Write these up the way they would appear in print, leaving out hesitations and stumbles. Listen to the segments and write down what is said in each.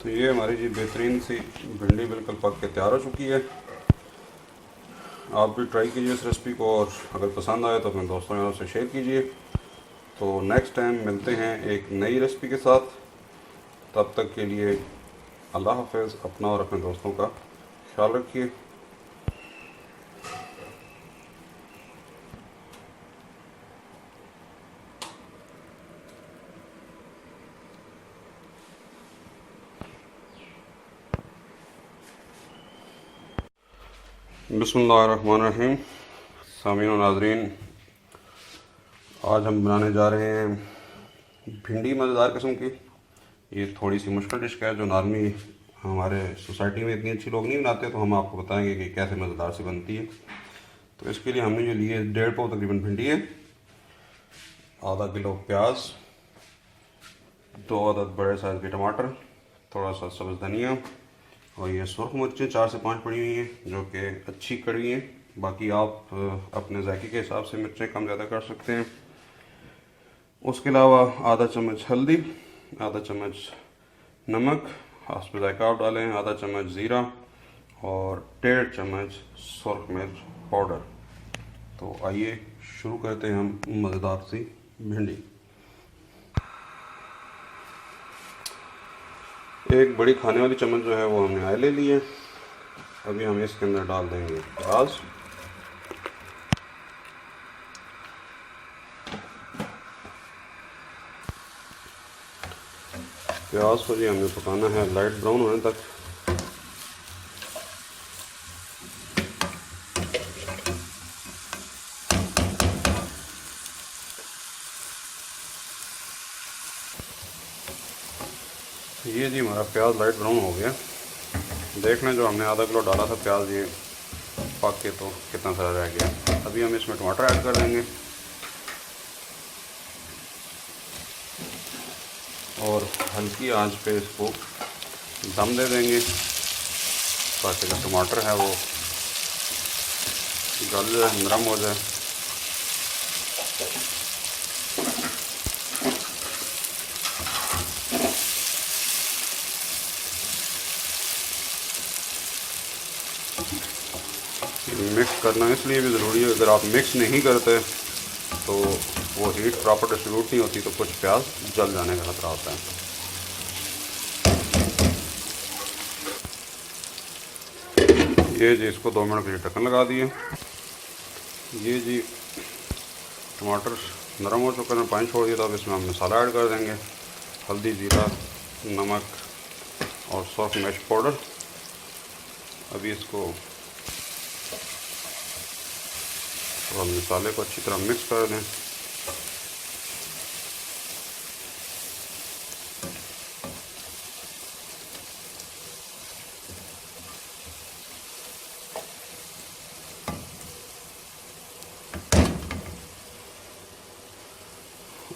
तो ये हमारी जी बेहतरीन सी भिंडी बिल्कुल पक के तैयार हो चुकी है। आप भी ट्राई कीजिए इस रेसिपी को, और अगर पसंद आए तो अपने दोस्तों यारों से शेयर कीजिए। तो नेक्स्ट टाइम मिलते हैं एक नई रेसिपी के साथ। तब तक के लिए अल्लाह हाफ़िज़। अपना और अपने दोस्तों का ख्याल रखिए। बिस्मिल्लाहिर्रहमानिर्रहीम। सामीन और नाज़रीन, आज हम बनाने जा रहे हैं भिंडी मज़ेदार किस्म की। ये थोड़ी सी मुश्किल डिश है जो नॉर्मली हमारे सोसाइटी में इतनी अच्छी लोग नहीं बनाते, तो हम आपको बताएंगे कि कैसे मज़ेदार सी बनती है। तो इसके लिए हमने जो लिए 1.5 पाव तकरीबन भिंडी है, आधा किलो प्याज, 2 अदद बड़े साइज़ के टमाटर, थोड़ा सा सब्ज़ धनिया, और ये सुरख मिर्चें 4 से 5 पड़ी हुई हैं जो कि अच्छी कड़वी हैं। बाकी आप अपने जायके के हिसाब से मिर्चें कम ज़्यादा कर सकते हैं। उसके अलावा आधा चम्मच हल्दी, आधा चम्मच नमक, हाथ पे जायका आप डालें, आधा चम्मच ज़ीरा और 1.5 चम्मच सुरख मिर्च पाउडर। तो आइए शुरू करते हैं हम मज़ेदार सी भिंडी। एक बड़ी खाने वाली चम्मच जो है वो हमने ऑयल ले ली है। अभी हम इसके अंदर डाल देंगे प्याज, प्याज को जी हमने पकाना है लाइट ब्राउन होने तक। ये जी हमारा प्याज लाइट ब्राउन हो गया। देख लें, जो हमने आधा किलो डाला था प्याज, ये पक के तो कितना सारा रह गया। अभी हम इसमें टमाटर ऐड कर देंगे और हल्की आंच पे इसको दम दे देंगे ताकि जो टमाटर है वो गल जाए, नरम हो जाए। मिक्स करना इसलिए भी ज़रूरी है, अगर आप मिक्स नहीं करते तो वो हीट प्रॉपर डिस्ट्रीब्यूट नहीं होती, तो कुछ प्याज जल जाने का खतरा होता है। ये जी इसको 2 मिनट के लिए ढक्कन लगा दिए। ये जी टमाटर नरम हो चुके हैं, पानी छोड़ दिया। तो अब इसमें हम मसाला ऐड कर देंगे, हल्दी, ज़ीरा, नमक और सौंफ मिर्च पाउडर। अभी इसको और मसाले को अच्छी तरह मिक्स कर दें।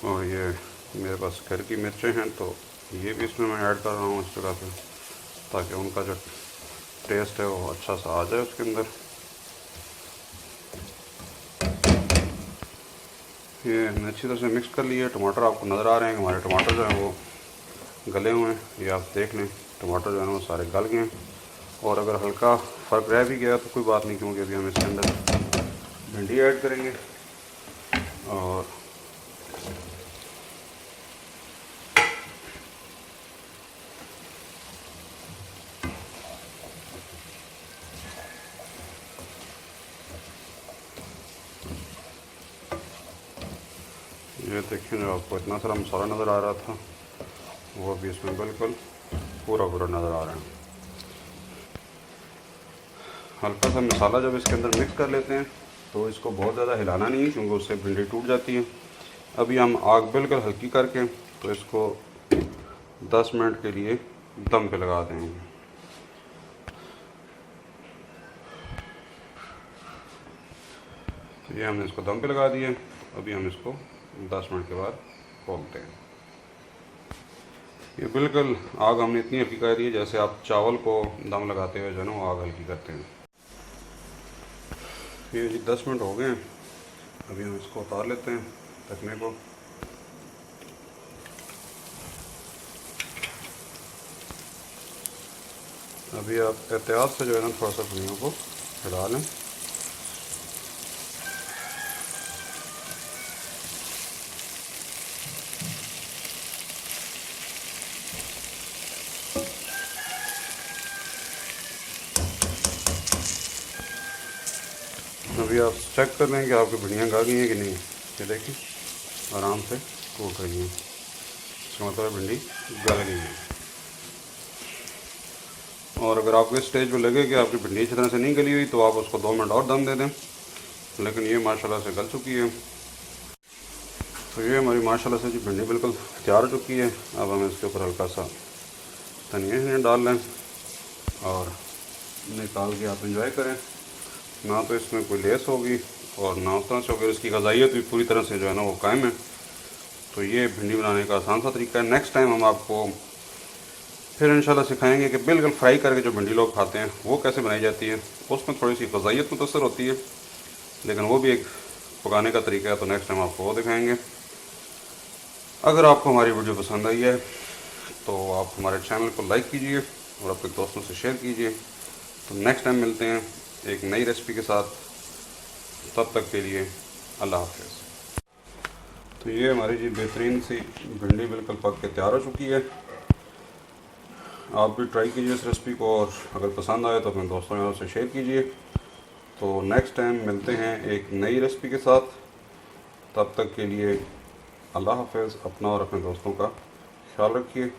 और ये मेरे पास घर की मिर्चें हैं, तो ये भी इसमें मैं ऐड कर रहा हूँ इस तरह से, ताकि उनका जो टेस्ट है वो अच्छा सा आ जाए उसके अंदर। ये हमने अच्छी तरह से मिक्स कर लिया। टमाटर आपको नज़र आ रहे हैं कि हमारे टमाटर जो हैं वो गले हुए हैं। ये आप देख लें, टमाटर जो है वो सारे गल गए हैं। और अगर हल्का फ़र्क रह भी गया तो कोई बात नहीं, क्योंकि अभी हम इसके अंदर भिंडी ऐड करेंगे। और ये देखिए, जो आपको इतना सारा मसाला नज़र आ रहा था वो भी इसमें बिल्कुल पूरा पूरा नज़र आ रहा है। हल्का सा मसाला जब इसके अंदर मिक्स कर लेते हैं तो इसको बहुत ज़्यादा हिलाना नहीं है, क्योंकि उससे भिंडी टूट जाती है। अभी हम आग बिल्कुल हल्की करके तो इसको 10 मिनट के लिए दम पे लगा देंगे। तो ये हमने इसको दम पे लगा दिया। अभी हम इसको 10 मिनट के बाद खोलते हैं। ये बिल्कुल आग हमने इतनी हल्की कर दी है जैसे आप चावल को दम लगाते हुए जो है ना वो आग हल्की करते हैं। ये जी 10 मिनट हो गए हैं। अभी हम इसको उतार लेते हैं ढकने को। अभी आप एहतियात से जो है ना थोड़ा सा भिंडियों को हिला लें। अभी आप चेक कर लें कि आपकी भिंडियाँ गल गई हैं कि नहीं। ये देखिए आराम से टूट रही हैं, इसका मतलब भिंडी गल गई है। और अगर आपको इस स्टेज पे लगे कि आपकी भिंडी अच्छी तरह से नहीं गली हुई तो आप उसको 2 मिनट और दम दे दें, लेकिन ये माशाल्लाह से गल चुकी है। तो ये हमारी माशाल्लाह से जी भिंडी बिल्कुल तैयार हो चुकी है। अब हम इसके ऊपर हल्का सा धनिया डाल लें और निकाल के आप इंजॉय करें। ना तो इसमें कोई लेस होगी और ना उस तरह से होगी, इसकी ग़िज़ाइयत भी पूरी तरह से जो है ना वो कायम है। तो ये भिंडी बनाने का आसान सा तरीका है। नेक्स्ट टाइम हम आपको फिर इंशाल्लाह सिखाएंगे कि बिल्कुल फ्राई करके जो भिंडी लोग खाते हैं वो कैसे बनाई जाती है। उसमें थोड़ी सी ग़िज़ाइयत मुतासर होती है, लेकिन वो भी एक पकाने का तरीका है। तो नेक्स्ट टाइम आपको वो दिखाएंगे। अगर आपको हमारी वीडियो पसंद आई है तो आप हमारे चैनल को लाइक कीजिए और अपने दोस्तों से शेयर कीजिए। तो नेक्स्ट टाइम मिलते हैं एक नई रेसिपी के साथ। तब तक के लिए अल्लाह हाफ़िज़। तो ये हमारी जी बेहतरीन सी भिंडी बिल्कुल पक के तैयार हो चुकी है। आप भी ट्राई कीजिए इस रेसिपी को और अगर पसंद आए तो अपने दोस्तों से शेयर कीजिए। तो नेक्स्ट टाइम मिलते हैं एक नई रेसिपी के साथ। तब तक के लिए अल्लाह हाफ़िज़। अपना और अपने दोस्तों का ख्याल रखिए।